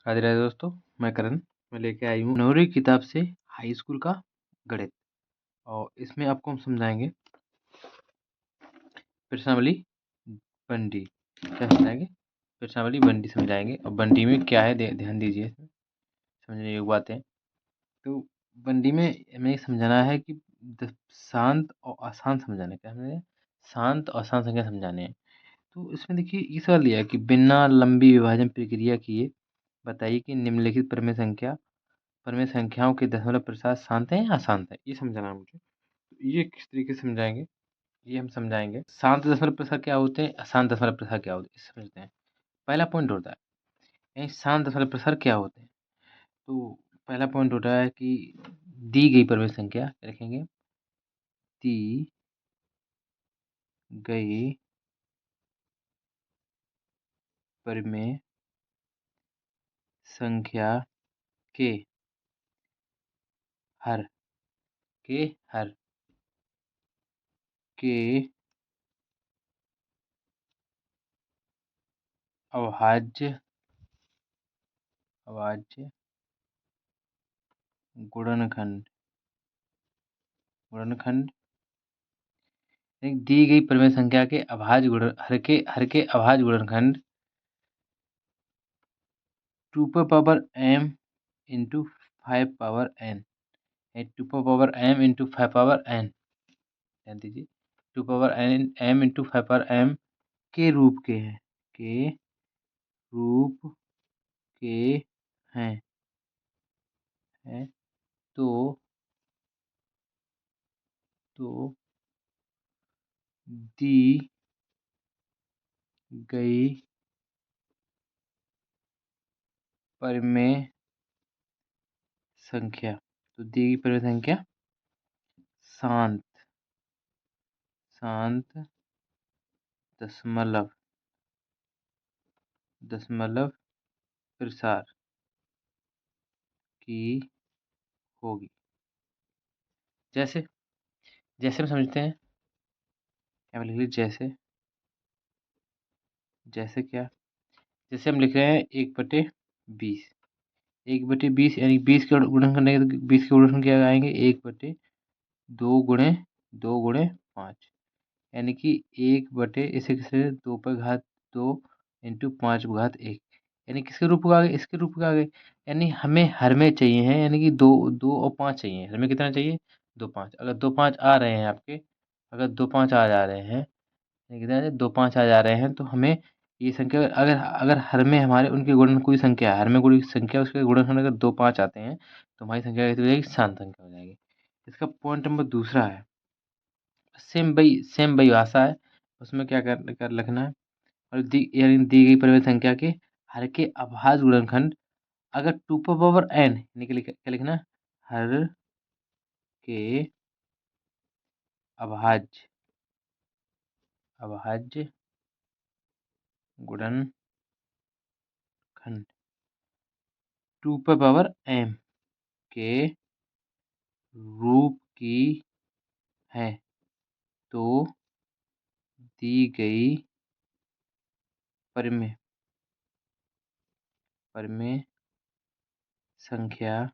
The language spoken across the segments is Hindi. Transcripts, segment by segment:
राधे राधे दोस्तों, मैं करण। मैं लेके आई हूँ 9वीं किताब से हाई स्कूल का गणित। और इसमें आपको हम समझाएंगे प्रश्नावली बंडी। क्या समझाएंगे? प्रश्नावली बंडी समझाएंगे। और बंडी में क्या है ध्यान दीजिए, इसमें समझने योग्य बातें। तो बंडी में हमें समझाना है कि शांत और आसान समझाना है। क्या हमें शांत और आसान संख्या समझाने हैं। तो इसमें देखिए ये सवाल दिया है कि बिना लंबी विभाजन प्रक्रिया किए बताइए कि निम्नलिखित परमेय संख्याओं के दशमलव प्रसाद शांत है या अशांत है। ये समझाना है मुझे। तो ये किस तरीके से समझाएंगे, ये हम समझाएंगे। शांत दशमलव प्रसाद क्या होते हैं, अशांत दशमलव प्रसाद क्या होते हैं, इसे समझते हैं। पहला पॉइंट होता है यानी शांत दशमलव प्रसाद क्या होते हैं। तो पहला पॉइंट होता है कि दी गई परमेय संख्या क्या लिखेंगे, दी गई परमेय संख्या के हर हर के अभाज्य गुणनखंड एक दी गई परमेय संख्या के अभाज्य गुण हर के अभाज्य गुणनखंड 2 पर power m into 5 power n है। 2 पर power m into 5 power n, ध्यान दीजिए। 2 power m into 5 power m के रूप के हैं, के रूप के हैं है। तो दी गई परमेय संख्या, तो दी गई परमेय संख्या शांत दशमलव प्रसार की होगी। जैसे हम समझते हैं, क्या लिख लीजिए, जैसे क्या, जैसे हम लिख रहे हैं 1/20। 1/20 यानी 20 के गुणन करने के, तो 20 के गुणन क्या आएंगे, 1/2 गुणे 5, यानी कि 1 इसे किसे 2 पर घात 2 इंटू 5/1, यानी किसके रूप का आ गए, इसके रूप का आ गए। यानी हमें हर में चाहिए है, यानी कि 2 और 5 चाहिए। हर में कितना चाहिए, 2 5। अगर 2 5 आ रहे हैं आपके, अगर 2 5 आ जा रहे हैं, कितना 2 5 आ जा रहे हैं, तो हमें ये संख्या अगर अगर हर में हमारे उनके गुणन कोई संख्या है, हर में कोई संख्या उसके गुणनखंड अगर 2 5 आते हैं, तो हमारी संख्या कैसी हो जाएगी, शांत संख्या हो जाएगी। इसका पॉइंट नंबर दूसरा है, सेम वही भाषा है। उसमें क्या कर लिखना है, और यानी दी गई परिमेय संख्या के हर के अभाज्य गुणनखंड अगर 2 पर पावर n, यानी कि क्या लिखना है, हर के अभाज्य गुणनखंड 2 पर पावर m के रूप की है, तो दी गई परिमेय संख्या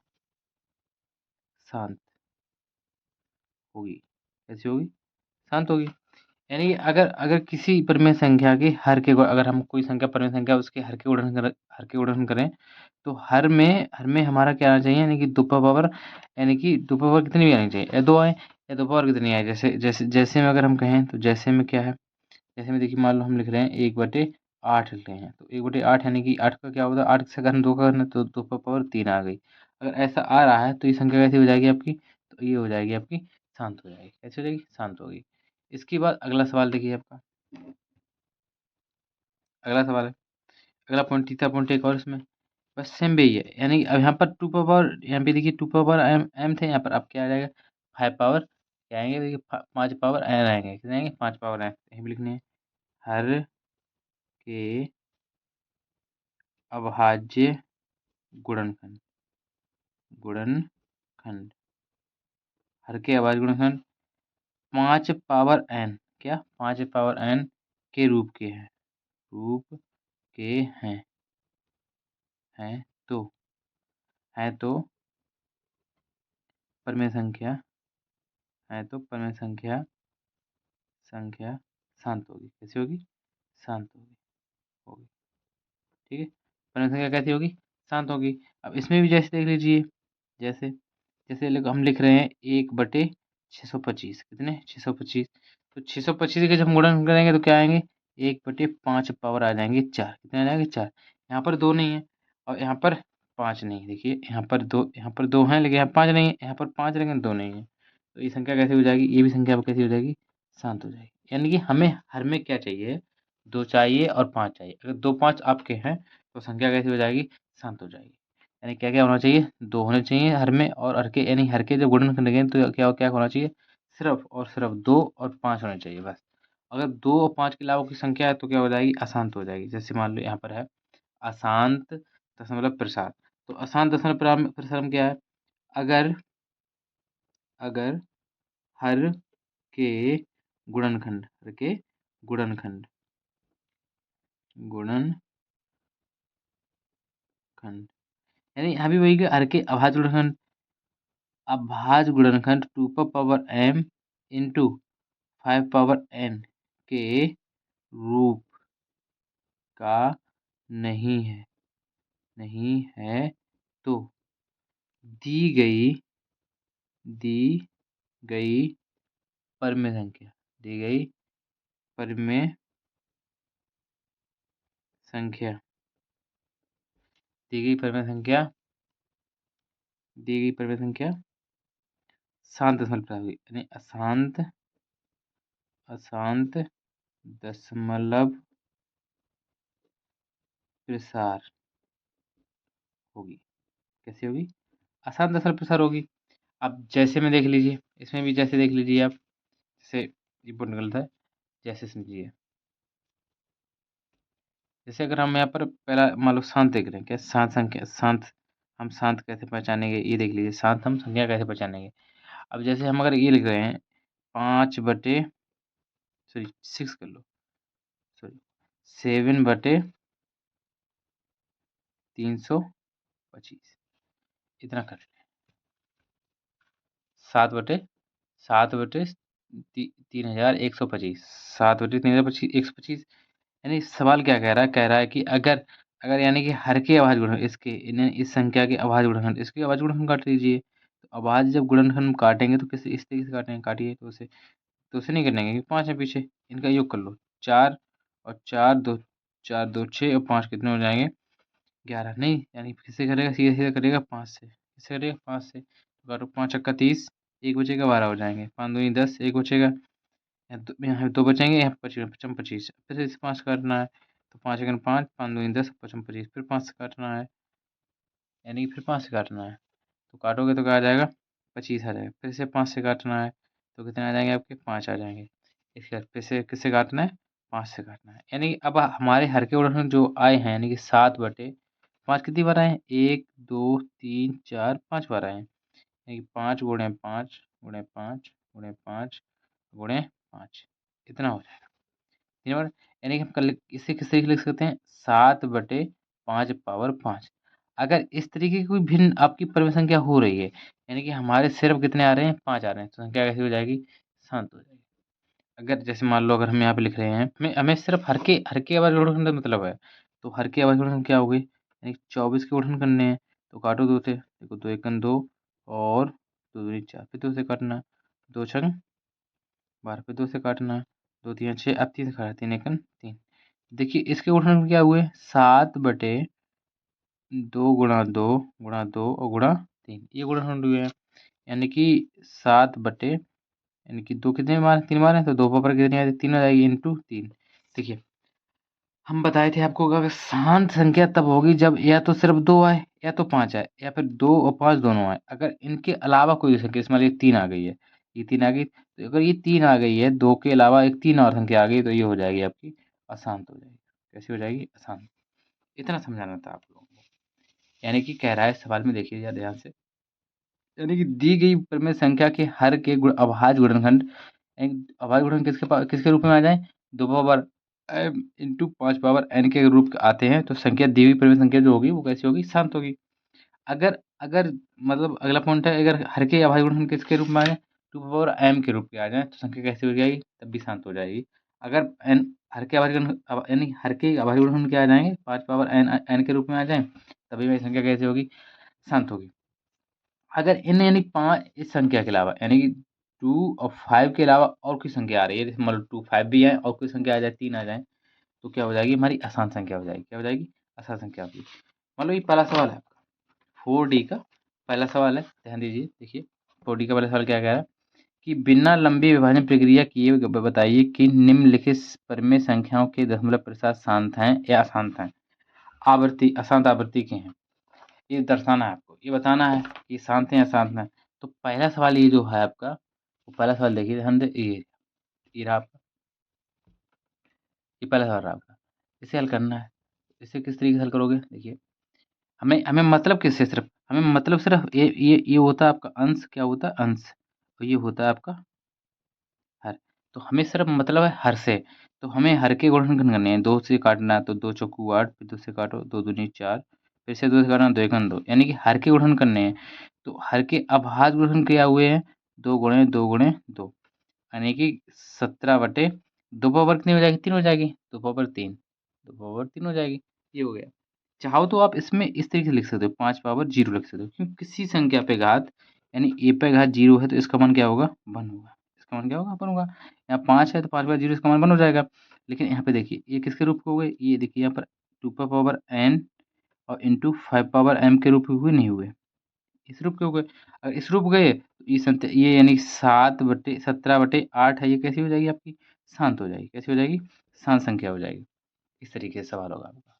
शांत होगी। कैसी होगी, शांत होगी। यानी कि अगर किसी परिमेय संख्या के हर के अगर हम कोई संख्या परिमेय संख्या उसके हर के गुणन करें, तो हर में हमारा क्या आना चाहिए, यानी कि 2 पर पावर, यानी कि 2 पर पावर कितनी भी आनी चाहिए, या 2 आए या 2 पावर कितनी आए। जैसे में अगर हम कहें, तो जैसे में क्या है, जैसे में देखिए मान लो हम लिख रहे हैं 1/8 लिख रहे हैं, तो 1/8 यानी कि 8 का क्या होता है, 8 से अगर हम 2 का करना, तो 2 पर पावर 3 आ गई। अगर ऐसा आ रहा है, तो ये संख्या कैसी हो जाएगी आपकी, तो ये हो जाएगी आपकी शांत हो जाएगी। कैसे हो जाएगी, शांत होगी। इसके बाद अगला सवाल देखिए आपका, अगला सवाल है, अगला पॉइंट, तीसरा पॉइंट एक और इसमें बस सेम वही है। यानी अब यहाँ पर 2 पावर, यहाँ पे देखिए 2 पावर एम थे, यहाँ पर अब क्या आ जाएगा, 5 पावर क्या आएंगे, देखिए 5 पावर एन आएंगे, कितने आएंगे, 5 पावर एन। यहीं भी लिखने हैं, हर के अभाज्य गुणनखंड हर के अभाज्य गुणनखंड 5 पावर एन, क्या 5 पावर एन के रूप के हैं, हैं तो है तो परिमेय संख्या संख्या शांत होगी। कैसी होगी? शांत होगी। ठीक है, परिमेय संख्या कैसी होगी? शांत होगी। अब इसमें भी जैसे देख लीजिए, जैसे जैसे हम लिख रहे हैं 1/625, कितने? 625। तो 625 के जब हम गुणन करेंगे तो क्या आएंगे? 1/5 पावर आ जाएंगे 4। कितने आ जाएंगे? 4। यहाँ पर 2 नहीं है और यहाँ पर 5 नहीं है। देखिए यहाँ पर 2 हैं लेकिन यहाँ 5 नहीं है। यहाँ पर 5 लेकिन 2 नहीं है। तो ये संख्या कैसी हो जाएगी? ये भी संख्या कैसी हो जाएगी? शांत हो जाएगी। यानी कि हमें हर में क्या चाहिए? 2 चाहिए और 5 चाहिए। अगर 2 5 आपके हैं तो संख्या कैसी हो जाएगी? शांत हो जाएगी। यानी क्या-क्या होना चाहिए? 2 होने चाहिए हर में, और हर के यानी हर के जब गुणन करेंगे तो क्या होना चाहिए? सिर्फ़ और सिर्फ़ 2 और 5 होने चाहिए बस। अगर 2 और 5 के अलावा की संख्या है तो क्या हो जाएगी? अशांत हो जाएगी। जैसे मान लो यहाँ पर है अशांत दशमलव प्रसार। तो अशांत दशमलव प्रसार में क्या है? अगर अगर हर के गुणनखंड यानी यहाँ भी वही कि हर के अभाज्य गुणनखंड 2 का power m into 5 power n के रूप का नहीं है तो दी गई परिमेय संख्या शांत दशमलव प्रसार होगी। यानी अशांत दशमलव प्रसार होगी। कैसी होगी? अशांत दशमलव प्रसार होगी। अब जैसे में देख लीजिए, इसमें भी जैसे देख लीजिए आप, जैसे इम्पोर्टेंट गलत है, जैसे समझिए। जैसे अगर हम यहाँ पर पहला मान लो शांत देख रहे हैं, क्या शांत संख्या शांत, हम शांत कैसे पहचानेंगे? ये देख लीजिए, शांत हम संख्या कैसे पहचानेंगे? अब जैसे हम अगर ये लिख रहे हैं 5 बटे सॉरी 6 कर लो, सॉरी 7/325 इतना कर लें। 7/3125 7/3125 यानी सवाल क्या कह रहा है? कह रहा है कि अगर अगर यानी कि हर के अभाज्य गुणनखंड इस संख्या के अभाज्य गुणनखंड, इसके अभाज्य गुणनखंड काट लीजिए। तो अभाज्य जब गुणनखंड काटेंगे तो किस इस तरीके से काटेंगे? काटिए तो उसे नहीं करेंगे क्योंकि 5 है पीछे। इनका योग कर लो, 4 और 4 2 6 और 5 कितने हो जाएंगे? 11। नहीं, यानी किससे करेगा? सीधे-सीधे करेगा 5 से। किससे करेगा? 5 से। तो काटो 5 छक्का 30, 1 बचेगा 12 हो जाएँगे। 5 दूनी 10, 1 बचेगा। यहाँ 2 बचेंगे, यहाँ पचीस पचम 25। फिर से 5 काटना है। तो 5 एकन 5, 5 दूनी 10, पचम 25। फिर 5 से काटना है, यानी कि फिर 5 से काटना है। तो काटोगे तो क्या आ जाएगा? 25 आ जाएगा। फिर से 5 से काटना है, तो कितने आ जाएँगे आपके? 5 आ जाएँगे। इसके बाद फिर से किससे काटना है? 5 से काटना है। यानी कि अब हमारे हर के गुणनखंड जो आए हैं, यानी कि 7/5 कितनी बार आए हैं? 1, 2, 3, 4, 5 बार आए हैं। यानी कि 5 गुणे 5 गुणे 5 गुणे 5 गुणे 5 इतना हो जाएगा। ठीक है बात? यानी कि हम कल इसे किस तरीके से लिख सकते हैं? 7/5 पावर 5। अगर इस तरीके की कोई भिन्न आपकी परिमेय संख्या हो रही है, यानी कि हमारे सिर्फ कितने आ रहे हैं? 5 आ रहे हैं, तो संख्या कैसी हो जाएगी? शांत हो जाएगी। अगर जैसे मान लो अगर हम यहाँ पे लिख रहे हैं, हमें हमें सिर्फ हर के अवयव गुणनखंड मतलब है। तो हर के अवयव गुणनखंड क्या हो गए? यानी 24 के गुणन करने हैं, तो काटो 2 से। देखो 2 एकम 2 और 2 दूनी 4, फिर 2 से काटना। 2 छंग 12, फिर 2 से काटना। 2 तिया 6, अब 3 से काटा, 3 एकम 3। देखिए इसके गुणनखंड क्या हुए? 7/2 गुणा 2 गुणा 2 और गुणा 3, ये गुणनखंड हुए हैं। यानी कि 7 बटे, यानी कि 2 कितने बार? 3 बार है, तो 2 पावर कितनी आ जाएगी? 3 आ जाएगी इंटू 3। देखिए हम बताए थे आपको कि अगर शांत संख्या तब होगी जब या तो सिर्फ 2 आए या तो 5 आए या फिर 2 और 5 दोनों आए। अगर इनके अलावा कोई संख्या, इसमें ये 3 आ गई है, ये 3 आ गई, तो अगर ये 3 आ गई है, 2 के अलावा एक 3 और संख्या आ गई, तो ये हो जाएगी आपकी अशांत हो जाएगी। कैसी हो जाएगी? अशांत। इतना समझाना था आप लोगों को। यानी कि कह रहा है सवाल में, देखिए ज़रा ध्यान से, यानी कि दी गई परिमेय संख्या के हर के अभाज्य गुणनखंड, एक अभाज्य गुणनखंड किसके रूप में आ जाए? 2 power m into 5 power n के रूप आते हैं तो संख्या दी हुई परिमेय संख्या जो होगी वो कैसी होगी, शांत होगी। अगर अगर मतलब अगला पॉइंट है, अगर हर के अभाज्य गुणनखंड किसके रूप में आ जाए, 2 पावर m के रूप में आ जाए तो संख्या कैसी हो जाएगी, तब भी शांत हो जाएगी। अगर n हर के अभाज्य गुणनखंड यानी हर के अभाज्य गुणनखंड क्या आ जाएंगे, 5 पावर n के रूप में आ जाए तभी वह संख्या कैसी होगी, शांत होगी। अगर n यानी 5 इस संख्या के अलावा यानी कि 2 और 5 के अलावा और कोई संख्या आ रही है, जैसे मान लो 2 5 भी आए और कोई संख्या आ जाए, 3 आ जाए, तो क्या हो जाएगी, हमारी अशांत संख्या हो जाएगी। क्या हो जाएगी, अशांत संख्या होगी। मान लो ये पहला सवाल है आपका 4D का पहला सवाल है, ध्यान दीजिए। देखिए 4D का पहला सवाल क्या कह रहा है कि बिना लंबी विभाजन प्रक्रिया किए बताइए कि निम्नलिखित परिमेय संख्याओं के दशमलव प्रसाद शांत हैं या अशांत हैं, आवृत्ति अशांत आवृत्ति के हैं। ये दर्शाना है आपको, ये बताना है कि शांत है या शांत है। तो पहला सवाल ये जो है आपका, वो पहला सवाल देखिए ध्यान दे, ये रहा आपका, ये पहला सवाल रहा आपका। इसे हल करना है। इसे किस तरीके से हल करोगे, देखिए हमें हमें मतलब किससे, सिर्फ हमें मतलब सिर्फ ये होता है आपका अंश, क्या होता है अंश, और ये होता है आपका हर। तो हमें सिर्फ मतलब है हर से, तो हमें हर के गुणनखंड करने हैं। 2 से काटना है तो 2 चौकू 8, फिर 2 से काटो 2 दूनी 4, फिर से 2 से काटना 2 एकम 2, यानी कि हर के गुणन करने हैं। तो हर के अभाज्य गुणन क्या हुए हैं, 2 गुणे 2 गुणे 2, यानी कि 17 बटे 2 पावर कितनी हो जाएगी, 3 हो जाएगी, 2 पावर 3, 2 पावर 3 हो जाएगी। ये हो गया। चाहो तो आप इसमें इस तरीके से लिख सकते हो, 5 पावर 0 लिख सकते हो, क्योंकि किसी संख्या पे घात यानी ए पे घात 0 है तो इसका मान क्या होगा, 1 होगा। इसका मान क्या होगा, 1 होगा। यहाँ 5 है तो 5 बार 0 इसका मान 1 हो जाएगा। लेकिन यहाँ पे देखिए ये किसके रूप के हो गए, ये देखिए यहाँ पर 2 पावर n और इंटू 5 पावर m के रूप में हुए, नहीं हुए, इस रूप के हो गए। अगर इस रूप गए तो ये यानी 7/17/8 है, ये कैसी हो जाएगी आपकी, शांत हो जाएगी। कैसी हो जाएगी, शांत संख्या हो जाएगी। इस तरीके से सवाल होगा आपका।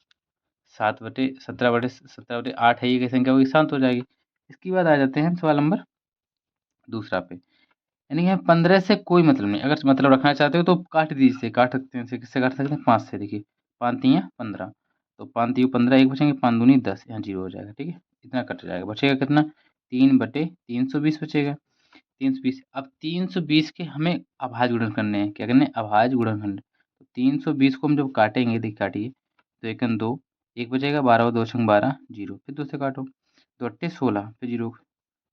7/17/8 है, ये कैसी संख्या होगी, शांत हो जाएगी। इसके बाद आ जाते हैं सवाल नंबर दूसरा पे। यानी कि 15 से कोई मतलब नहीं, अगर मतलब रखना चाहते हो तो काट दीजिए, काट सकते हैं, इसे किससे काट सकते हैं, 5 से। देखिए 5 तियाँ 15, तो 5 तियों 15, एक बचेंगे, 5 दूनी 10, यहाँ 0 हो जाएगा। ठीक है, इतना कट जाएगा, बचेगा कितना, 3/320 बचेगा, 320। अब 320 के हमें अभाज्य गुणन करने हैं, क्या करने हैं, अभाज्य गुणन करने। तो 320 को हम जब काटेंगे, देखिए काटिए, तो एकन 2, एक बचेगा, 12 2 छंग 12, 0, फिर 2 से काटो, 2 अट्ठे 16, फिर 0,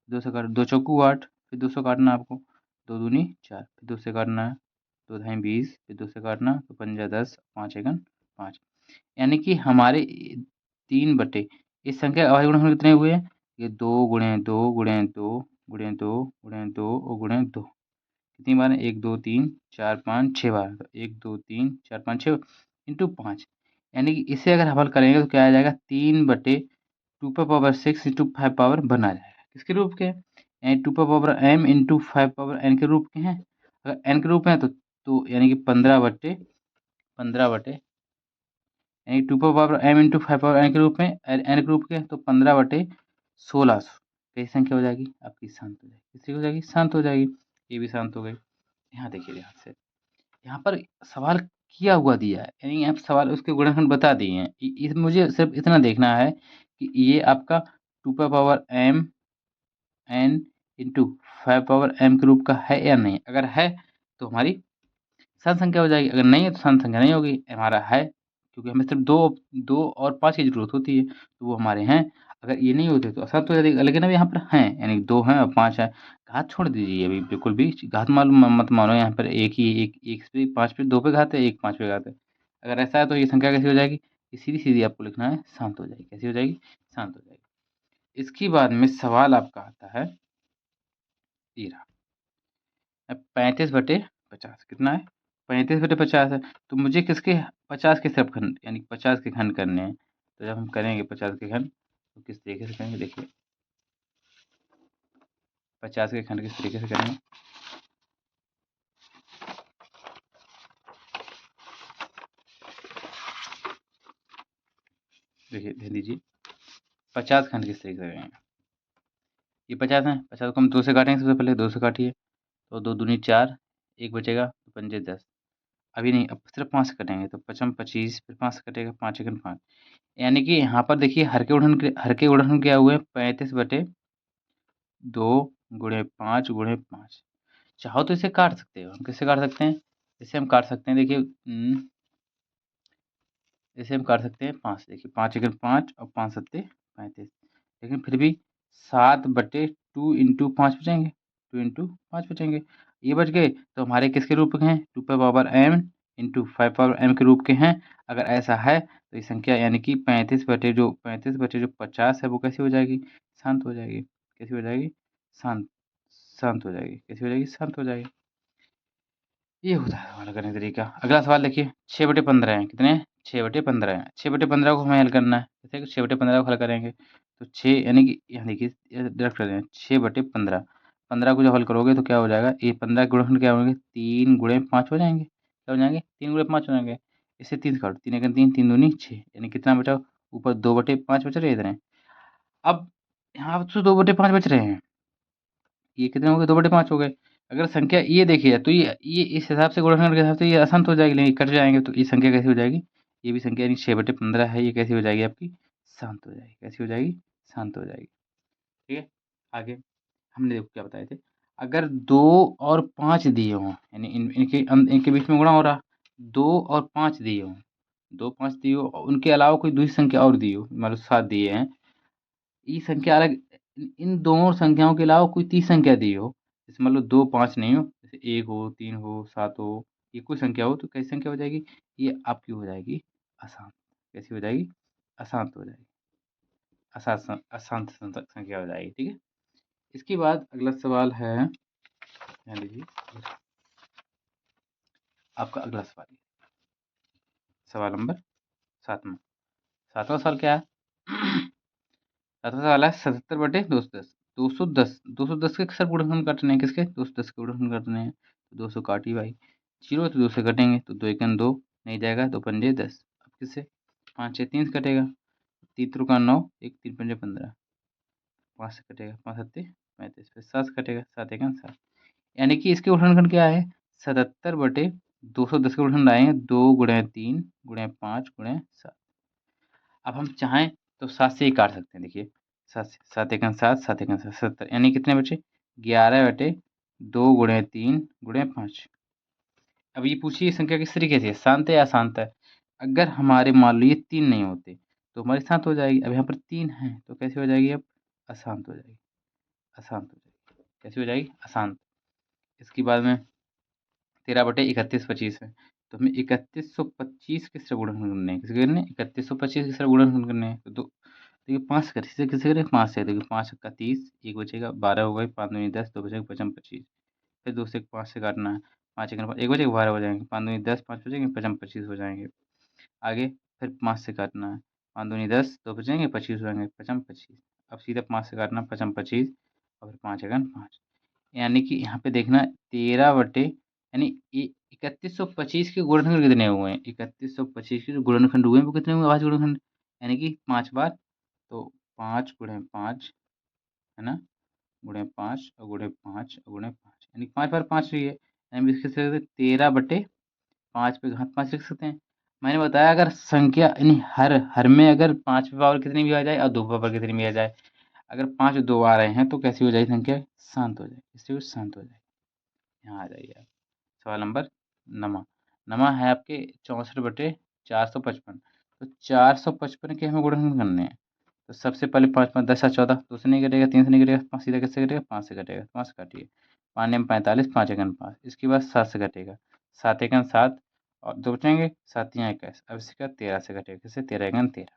2 से काटो, 2 चौकू 8, फिर 2 से काटना आपको, 2 दूनी 4, फिर 2 से काटना है, 2 ढाई 20, फिर 2 से काटना, तो पंजा 10, 5 एकन 5। यानी कि हमारे 3 बटे इस संख्या के अभाज्य गुणनखंड कितने हुए हैं, ये 2 गुणे 2 गुणे 2 गुणे 2 गुणे 2 और गुणे 2, कितनी बार है, 1 2 3 4 5 6 बार, तो 1 2 3 4 5 6 इंटू 5, यानी कि इसे अगर हल करेंगे तो क्या आ जाएगा, 3/2 पावर 6 इंटू 5 पावर 1 आ जाएगा। किसके रूप के, यानी 2 power m into 5 power n के रूप के हैं। अगर n के रूप में है तो यानी कि 15/15 यानी 2 power m into 5 power n के रूप में, n के रूप के, तो 15/1600 कैसी संख्या हो जाएगी आपकी, शांत हो जाएगी। किसकी हो जाएगी, शांत हो जाएगी। ये भी शांत हो गई। यहाँ देखिए ध्यान से, यहाँ पर सवाल किया हुआ दिया है, यानी यहाँ पर सवाल उसके गुणनखंड बता दिए हैं। मुझे सिर्फ इतना देखना है कि ये आपका 2 power m n into 5 power m के रूप का है या नहीं। अगर है तो हमारी शांत संख्या हो जाएगी, अगर नहीं है तो शांत संख्या नहीं होगी। हमारा है, क्योंकि हमें सिर्फ दो दो और 5 की जरूरत होती है, तो वो हमारे हैं। अगर ये नहीं होते तो अशांत हो जाती, लेकिन अब यहाँ पर हैं, यानी 2 हैं और 5 है। घात छोड़ दीजिए, अभी बिल्कुल भी घात मालूम मत मानो। यहाँ पर एक ही एक पे 5 पे 2 पे घात है, एक 5 पे घात है। अगर ऐसा है तो ये संख्या कैसी हो जाएगी, ये सीधी सीधी आपको लिखना है, शांत हो जाएगी। कैसी हो जाएगी, शांत हो जाएगी। इसके बाद में सवाल आपका आता है, ये रहा, 35/50 कितना है, 35/50 है। तो मुझे किसके 50 के सब खंड, यानी 50 के खंड करने हैं। तो जब हम करेंगे 50 के खंड तो किस तरीके से करेंगे, देखिए 50 के खंड किस तरीके से करेंगे। देखिए ध्यान दीजिए, 50 खंड किस तरीके से करेंगे। ये 50 है, 50 को हम 2 से काटेंगे, सबसे पहले 2 से काटिए, तो 2 दूनी 4, एक बचेगा, तो पंजे 10। अभी नहीं, अब सिर्फ 5 से कटेंगे, तो 55 25, फिर 5 से कटेगा, 5 एकन 5। यानी कि यहाँ पर देखिए हर के गुणन क्या हुए, 35/2 गुणे 5 गुणे 5। चाहो तो इसे काट सकते हो, हम किससे काट सकते हैं, इसे हम काट सकते हैं, देखिए इसे हम काट सकते हैं 5, देखिए 5 एकम 5 और 5 सत्ते 35, लेकिन फिर भी 7/2 इंटू 5 बचेंगे, 2 इंटू 5 बचेंगे। ये बच गए तो हमारे किसके रूप के हैं, 2 इंटू 5 के रूप के हैं। अगर ऐसा है तो ये संख्या यानी कि 35/जो 50 है वो कैसी हो जाएगी, शांत हो जाएगी। कैसी हो जाएगी, शांत शांत हो जाएगी। कैसी हो जाएगी, शांत हो जाएगी। ये होता है हमारा करने का तरीका। अगला सवाल देखिए, 6/15 है, कितने हैं, 6/15 है। 6/15 को हमें हल करना है, जैसे कि 6/15 को हल करेंगे तो 6 यानी कि यहाँ देखिए डायरेक्ट कर रहे हैं 6/15, 15 को जब हल करोगे तो क्या हो जाएगा, ये 15 के गुणनखंड क्या होंगे, 3 गुणे 5 हो जाएंगे। क्या हो जाएंगे, 3 गुणे 5 हो जाएंगे। इससे 3 से काटो, 3 एकम 3, 3 दूनी 6, यानी कितना बचा, ऊपर 2/5 बच रहे इतने। अब यहाँ तो 2/5 बच रहे हैं, ये कितने हो गए, 2/5 हो गए। अगर संख्या ये देखी जाए तो ये इस हिसाब से गुणनखंड के हिसाब से ये अशांत हो जाएगी, लेकिन कट जाएंगे तो ये संख्या कैसी हो जाएगी, ये भी संख्या यानी 6/15 है, ये कैसी हो जाएगी आपकी, शांत हो जाएगी। कैसी हो जाएगी, शांत हो जाएगी। ठीक है, आगे हमने देखो क्या बताए थे, अगर 2 और 5 दिए हों, यानी इनके बीच में गुणा हो रहा, 2 और 5 दिए हों, 2 5 दिए हो, उनके अलावा कोई दूसरी संख्या और दी हो, मान लो 7 दिए हैं, ये संख्या अलग, इन दोनों संख्याओं के अलावा कोई तीसरी संख्या दी हो, जैसे मान लो 2 5 नहीं हो, जैसे 1 हो, 3 हो, 7 हो, ये कोई संख्या हो तो कैसी संख्या हो जाएगी, ये आपकी हो जाएगी अशांत। कैसी हो जाएगी, अशांत हो जाएगी, अशांत संख्या हो जाएगी। ठीक है, इसके बाद अगला सवाल है, ध्यान दीजिए आपका अगला सवाल, सवाल नंबर 7वां। 7वां सवाल क्या है, 7वां सवाल है 77/210। 210 के सब गुणनखंड काटने हैं, किसके, 210 के गुणनखंड काटने हैं, तो 200 काटी भाई, 0 तो 2 से कटेंगे, तो 2 एकम 2 नहीं जाएगा, 2 पंजे 10, अब किससे, 5 से 3 से कटेगा, 3 त्रिका 9, 1 3 पंजे 15, 5 से कटेगा, 5 सत्ते 35, फिर 7 से कटेगा, 7 एकम 7, यानी कि इसके गुणनखंड क्या है, 77/210 के गुणनखंड आएंगे 2 गुणे 3 गुणे 5 गुणे 7। अब हम चाहें तो 7 से ही काट सकते हैं, देखिए 7 से, 7 एकम 7, 7 एकम 7, 70, यानी कितने बचे, 11/2 गुणे 3 गुणे 5। अब ये पूछिए ये संख्या किस तरीके से है, शांत है या अशांत है। अगर हमारे मान लो ये 3 नहीं होते तो हमारी शांत हो जाएगी, अब यहाँ पर 3 है तो कैसे हो जाएगी, अब अशांत हो जाएगी, अशांत हो जाएगी। कैसी हो जाएगी, अशांत। इसके बाद में 13/31 है, तो हमें 3125 किस तरह गुणनखंड करने हैं, किसके करने हैं, 3125 किस तरह गुणनखंड करने हैं, तो देखिए 5 से किसे किसे करें, 5 से, देखिए 5 का 30, 1 बचेगा, 12 हो गए, 5 दूनी 10, 2 बचेगा, 55 25, फिर 2 से 5 से काटना है, 5 1 बचेगा, 12 हो जाएंगे, 5 दूनी 10, 5 बचेंगे, 55 25 हो जाएंगे। आगे फिर 5 से काटना है, 5 दूनी 10, 2 बचेंगे, 25 हो जाएंगे, 55 25, अब सीधा 5 से काटना, 55 25 और फिर 5 5, यानी कि यहाँ पे देखना 13 बटे, यानी 3125 के गुणनखंड कितने हुए हैं, 3125 के जो गुणनखंड हुए हैं वो कितने हुए, अभाज्य गुणनखंड, यानी कि 5 बार, तो 5 गुणे 5 है ना, गुणे 5 और गुणे 5 और गुणे 5, यानी 5 बार 5 हुई है, यानी इसके से 13/5 पे घात 5 लिख सकते हैं। मैंने बताया अगर संख्या यानी हर में अगर 5 पे पावर कितनी भी आ जाए और 2 पे पावर कितनी भी आ जाए, अगर 5 2 आ रहे हैं तो कैसी हो जाएगी संख्या, शांत हो जाएगी, इससे वो शांत हो जाएगी। यहाँ आ जाइए आप, सवाल नंबर नमा, नमा है आपके 64/455, तो 455 के हमें गुणनखंड करने हैं, तो सबसे पहले 5 5 10 14, 2 से नहीं कटेगा, 3 से नहीं कटेगा, 5 सीधा किससे कटेगा, 5 से कटेगा, 5 से काटिए, 5 में 45, 5 एकम 5, इसके बाद 7 से कटेगा, 7 एकम 7 और 2 बचेंगे, 7 यहाँ 21, अब इसके बाद 13 से कटेगा, किससे, 13 एकम 13,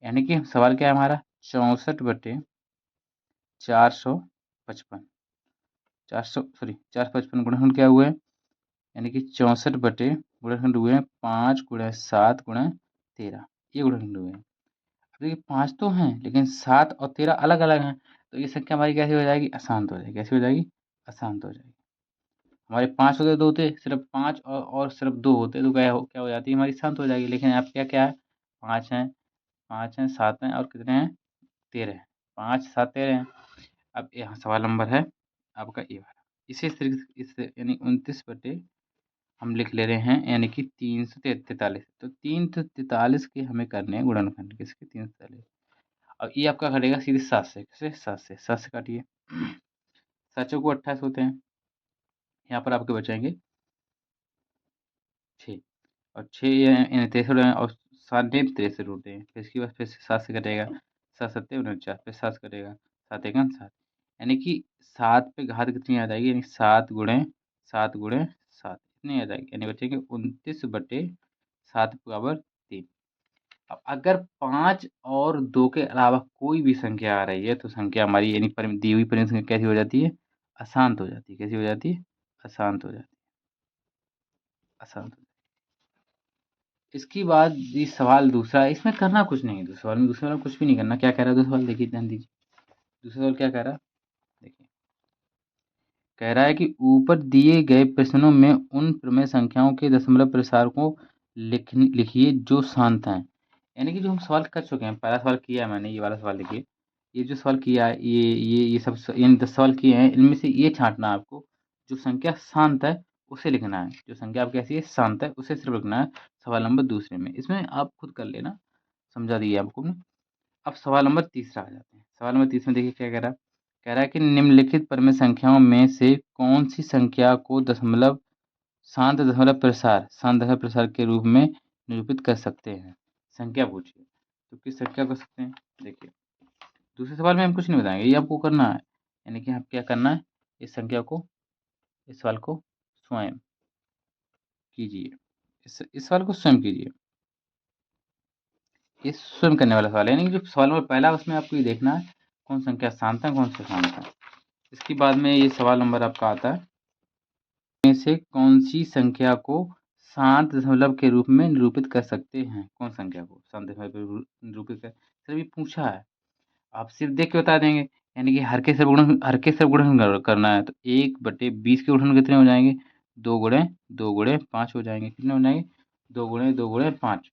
यानी कि सवाल क्या है हमारा, 64/455, 455 गुणनखंड क्या हुए, यानी कि 64 गुणनखंड हुए हैं 5 गुणे 7 गुणे 13, ये गुणनखंड हुए हैं। अब देखिए 5 तो हैं लेकिन 7 और 13 अलग अलग हैं, तो ये संख्या हमारी कैसी हो जाएगी, अशांत हो जाएगी। कैसी हो जाएगी, अशांत हो जाएगी। हमारे 5 होते 2 होते, सिर्फ 5 और सिर्फ 2 होते तो क्या हो जाती है, हमारी शांत हो जाएगी, लेकिन आप क्या क्या है, 5 हैं, 5 हैं, 7 हैं और कितने हैं, 13 हैं, 5 7 13 हैं। अब यहाँ सवाल नंबर है आपका ये वाला, इसी तरीके से इससे यानी 29 हम लिख ले रहे हैं, यानी कि 343, तो 343 के हमें करने हैं गुणनखंड, किसके, 343, और ये आपका घटेगा सीधे 7 से, किससे, 7 से काटिए, 7 चौको 28 होते हैं, यहाँ पर आपके बचेंगे 6, और 6 यानी 63 और 7 ने 63 रूट हैं, फिर इसके बाद फिर से 7 से कटेगा, 7 सत्ते 49, फिर 7 से कटेगा, 7 एकम 7, यानी कि 7 पे घात कितनी आ जाएगी, यानी 7 गुणे 7 गुणे 7 कितनी आ जाएगी, यानी बचेंगे 29/7 = 3। अब अगर 5 और 2 के अलावा कोई भी संख्या आ रही है तो संख्या हमारी यानी दी हुई परिमित संख्या कैसी हो जाती है, अशांत हो जाती है। कैसी हो जाती है, अशांत हो जाती है, अशांत हो। इसके बाद ये सवाल दूसरा है, इसमें करना कुछ नहीं है, दूसरे सवाल में कुछ भी नहीं करना। क्या कह रहा है दूसरा सवाल, देखिए ध्यान दीजिए। दूसरा सवाल क्या कह रहा है, देखिए कह रहा है कि ऊपर दिए गए प्रश्नों में उन प्रमेय संख्याओं के दशमलव प्रसार को लिखिए जो शांत हैं। यानी कि जो हम सवाल कर चुके हैं, पहला सवाल किया है मैंने, ये वाला सवाल देखिए, ये जो सवाल किया है, ये सब इन 10 सवाल किए हैं, इनमें से ये छांटना है आपको, जो संख्या शांत है उसे लिखना है, जो संख्या आपकी ऐसी है शांत है उसे सिर्फ लिखना है सवाल नंबर दूसरे में। इसमें आप खुद कर लेना, समझा दिया आपको हमने। अब सवाल नंबर तीसरा आ जाते हैं। सवाल नंबर तीसरा देखिए क्या कह रहा है कि निम्नलिखित पर में संख्याओं में से कौन सी संख्या को शांत दशमलव प्रसार के रूप में निरूपित कर सकते हैं। संख्या पूछिए, तो किस संख्या कर सकते हैं। देखिए दूसरे सवाल में हम कुछ नहीं बताएंगे, ये आपको करना है, यानी कि आप क्या करना है, इस संख्या को, इस सवाल को स्वयं कीजिए, इस सवाल को स्वयं कीजिए। ये स्वयं करने वाला सवाल है, यानी कि जो सवाल नंबर पहला है उसमें आपको ये देखना है कौन संख्या शांत है कौन सा शांत है। इसके बाद में ये सवाल नंबर आपका आता है, में से कौन सी संख्या को शांत दशमलव के रूप में निरूपित कर सकते हैं। कौन संख्या को शांत दशमलव के रूप में निरूपित कर, सर ये पूछा है, आप सिर्फ देख के बता देंगे, यानी कि हर के सब गुणन करना है, तो 1/20 के गुणन कितने हो जाएंगे, 2 गुणे 5 हो जाएंगे। कितने हो जाएंगे, 2 गुणे 5,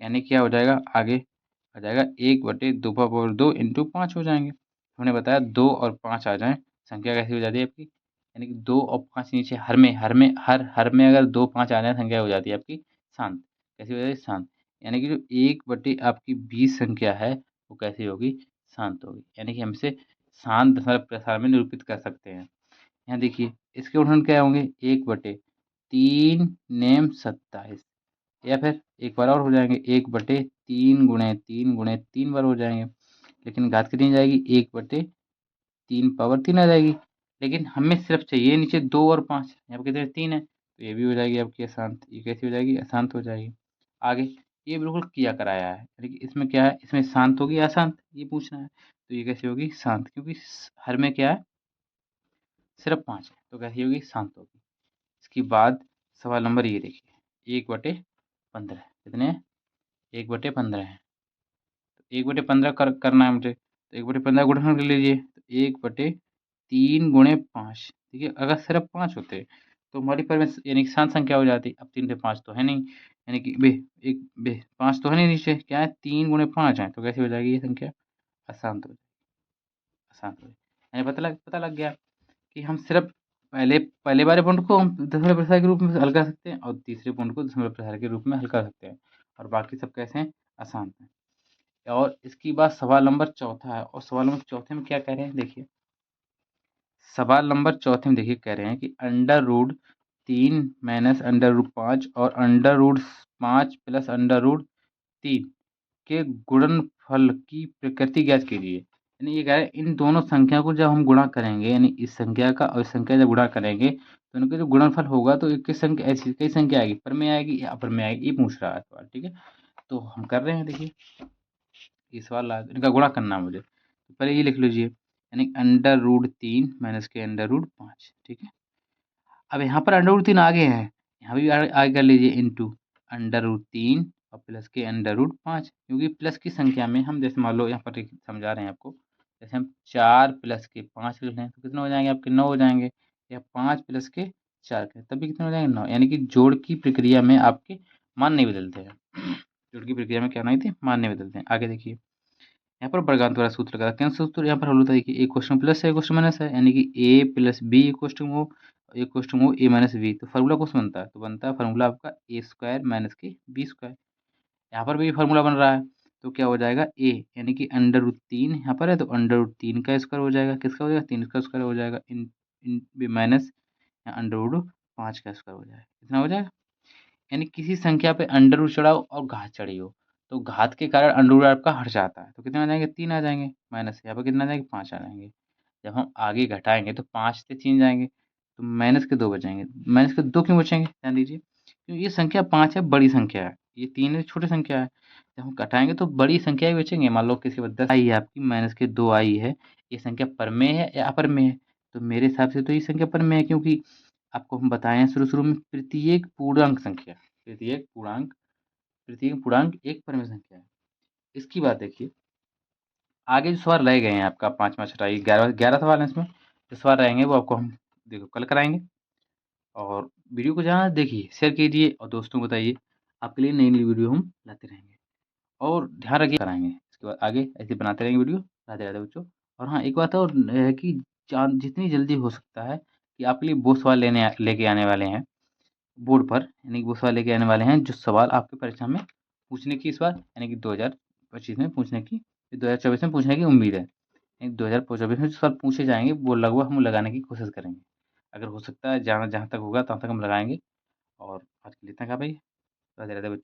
यानी क्या हो जाएगा, आगे आ जाएगा 1/2 इंटू 5 हो जाएंगे। हमने बताया 2 और 5 आ जाएं, संख्या कैसी हो जाती है आपकी, यानी कि 2 और 5 नीचे हर में अगर 2 5 आ जाए संख्या हो जाती है आपकी शांत। कैसी हो जाती है, शांत। यानी कि जो 1/20 संख्या है वो कैसी होगी, शांत होगी, यानी कि हम इसे शांत दशमलव प्रसार में निरूपित कर सकते हैं। यहाँ देखिए इसके उदाहरण क्या होंगे, 1/3 या फिर एक बार और हो जाएंगे, 1/3 बार हो जाएंगे, लेकिन घात कितनी जाएगी, 1/3 आ जाएगी। लेकिन हमें सिर्फ चाहिए नीचे 2 और 5, यहाँ पर कितने 3 है, तो ये भी हो जाएगी आपकी अशांत। ये कैसी हो जाएगी, अशांत हो जाएगी। आगे ये बिल्कुल किया कराया है, यानी कि इसमें क्या है, इसमें शांत होगी या अशांत ये पूछना है, तो ये कैसी होगी, शांत, क्योंकि हर में क्या है, सिर्फ 5 है, तो कैसी होगी, शांत होगी। इसके बाद सवाल नंबर ये देखिए, 1/15 कितने हैं, 1/15 है, तो 1/15 करना है मुझे, तो 1/15 गुणन कर लीजिए, तो 1/3 गुणे 5। देखिए अगर सिर्फ 5 होते तो हमारी पर यानी कि शांत संख्या हो जाती। अब 3 से 5 तो है नहीं, यानी कि बे एक बे 5 तो है नहीं, नीचे क्या है, 3 गुणे 5 है, तो कैसी हो जाएगी ये संख्या, अशांत हो, अशांत हो, यानी पता लग गया कि हम सिर्फ पहले वाले पॉइंट को हम दशमलव प्रसार के रूप में हल कर सकते हैं और तीसरे पॉइंट को दशमलव प्रसार के रूप में हल कर सकते हैं, और बाकी सब कैसे हैं, अशांत हैं। और इसके बाद सवाल नंबर चौथा है, और सवाल नंबर चौथे में क्या कह रहे हैं, देखिए सवाल नंबर चौथे में देखिए कह रहे हैं कि √3 माइनस √5 और √5 प्लस √3 के गुणनफल की प्रकृति ज्ञात कीजिए। यानी ये कह रहे हैं इन दोनों संख्या को जब हम गुणा करेंगे, यानी इस संख्या का और इस संख्या जब गुणा करेंगे तो इनका जो गुणनफल होगा तो एक संख्या ऐसी कई संख्या आएगी, पर में आएगी या अपर में आएगी, ये पूछ रहा है सवाल। ठीक है, तो हम कर रहे हैं, देखिए ये सवाल इनका गुणा करना है मुझे, तो पहले ये लिख लीजिए, यानी √3 माइनस के √5। ठीक है, अब यहाँ पर √3 आगे है, यहाँ भी आगे कर लीजिए, इंटू √3 और प्लस के √5, क्योंकि प्लस की संख्या में हम जैसे मान लो यहाँ पर समझा रहे हैं आपको, जैसे हम 4 प्लस के 5 लिख लें तो कितने हो जाएंगे आपके, 9 हो जाएंगे, या 5 प्लस के 4 के तब भी कितने हो जाएंगे, 9, यानी कि जोड़ की प्रक्रिया में आपके मान नहीं बदलते हैं। जोड़ की प्रक्रिया में क्या नहीं थे, मान नहीं बदलते हैं। आगे देखिए यहाँ पर वर्गांत वाला सूत्र लगा, क्या सूत्र यहाँ पर हम लोग देखिए, ए क्वेश्चन प्लस है, ए क्वेश्चन माइनस है, यानी कि ए प्लस बी क्वेश्चन वो ए माइनस बी, तो फार्मूला कुछ बनता है, तो बनता है फार्मूला आपका ए स्क्वायर माइनस के बी स्क्वायर। यहाँ पर भी फार्मूला बन रहा है, तो क्या हो जाएगा, ए यानी कि √3 यहाँ पर है, तो √3 का स्क्वायर हो जाएगा, किसका हो जाएगा, 3 का स्क्वायर हो जाएगा, इन माइनस √5 का स्क्वायर हो जाएगा, कितना हो जाएगा, यानी किसी संख्या पे अंडर रूट चढ़ा हो और घात चढ़ी हो तो घात के कारण अंडर रूट आपका हट जाता है, तो कितने आ जाएँगे 3 आ जाएँगे माइनस, यहाँ पे कितना आ जाएँगे 5 आ जाएँगे। जब हम आगे घटाएँगे तो 5 से 3 जाएँगे, तो माइनस के 2 बचेंगे। माइनस के 2 क्यों बचेंगे? ध्यान दीजिए, क्योंकि ये संख्या 5 है, बड़ी संख्या है, ये 3 है, छोटी संख्या है। जब हम घटाएँगे तो बड़ी संख्या ही बचेंगे। मान लो किसी के पास 10 आई है आपकी, माइनस के 2 आई है, ये संख्या परमेय है या अपरमेय है? तो मेरे हिसाब से तो ये संख्या परमेय है, क्योंकि आपको हम बताए हैं शुरू-शुरू में, प्रत्येक पूर्णांक संख्या, प्रत्येक पूर्णांक एक परमेय संख्या है। इसकी बात देखिए, आगे जो सवाल रह गए हैं आपका 5वाँ, छठा, ये 11 सवाल हैं इसमें। जो सवाल रहेंगे वो आपको हम देखो कल कराएँगे। और वीडियो को जहाँ देखिए, शेयर कीजिए और दोस्तों को बताइए। आपके लिए नई-नई वीडियो हम लाते रहेंगे। और ध्यान रखिए कराएँगे। इसके बाद आगे ऐसे बनाते रहेंगे वीडियो। राधे-राधे बच्चों। और हाँ, एक बात और है कि जितनी जल्दी हो सकता है कि आपके लिए वो सवाल लेके आने वाले हैं बोर्ड पर, यानी कि वो सवाल लेके आने वाले हैं जो सवाल आपकी परीक्षा में पूछने की इस बार, यानी कि 2025 में पूछने की, 2024 में पूछने की उम्मीद है। नहीं, 2024 में जो सवाल पूछे जाएँगे वो लगभग हम लगाने की कोशिश करेंगे। अगर हो सकता है जहाँ जहाँ तक होगा तहाँ तक हम लगाएँगे। और आज के लिए इतना काफ़ी है। राधे-राधे बच्चों।